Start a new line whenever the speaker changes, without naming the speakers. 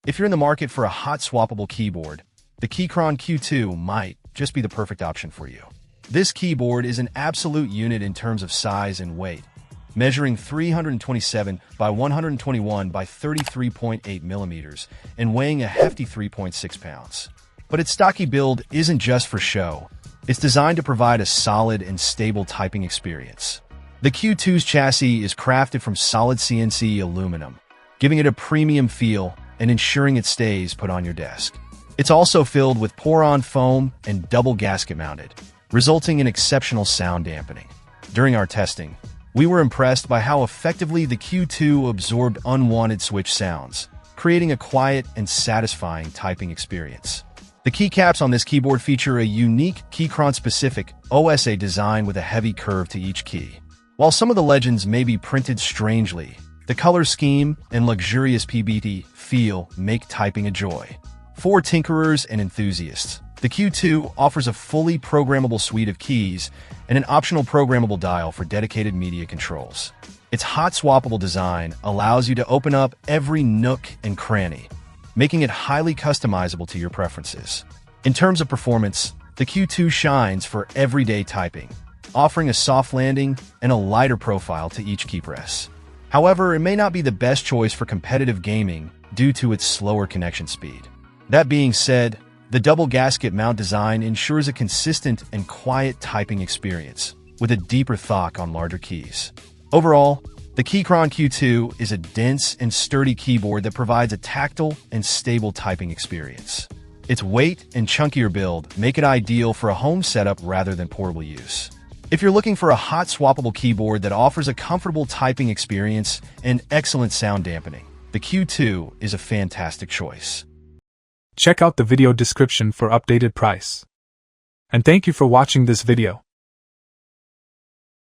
If you're in the market for a hot-swappable keyboard, the Keychron Q2 might just be the perfect option for you. This keyboard is an absolute unit in terms of size and weight, measuring 327 by 121 by 33.8 millimeters and weighing a hefty 3.6 pounds. But its stocky build isn't just for show. It's designed to provide a solid and stable typing experience. The Q2's chassis is crafted from solid CNC aluminum, giving it a premium feel and ensuring it stays put on your desk. It's also filled with pour-on foam and double gasket mounted, resulting in exceptional sound dampening. During our testing, we were impressed by how effectively the Q2 absorbed unwanted switch sounds, creating a quiet and satisfying typing experience. The keycaps on this keyboard feature a unique Keychron-specific OSA design with a heavy curve to each key. While some of the legends may be printed strangely, the color scheme and luxurious PBT feel make typing a joy. For tinkerers and enthusiasts, the Q2 offers a fully programmable suite of keys and an optional programmable dial for dedicated media controls. Its hot-swappable design allows you to open up every nook and cranny, making it highly customizable to your preferences. In terms of performance, the Q2 shines for everyday typing, offering a soft landing and a lighter profile to each key press. However, it may not be the best choice for competitive gaming due to its slower connection speed. That being said, the double gasket mount design ensures a consistent and quiet typing experience, with a deeper thought on larger keys. Overall, the Keychron Q2 is a dense and sturdy keyboard that provides a tactile and stable typing experience. Its weight and chunkier build make it ideal for a home setup rather than portable use. If you're looking for a hot-swappable keyboard that offers a comfortable typing experience and excellent sound dampening, the Q2 is a fantastic choice.
Check out the video description for updated price. And thank you for watching this video.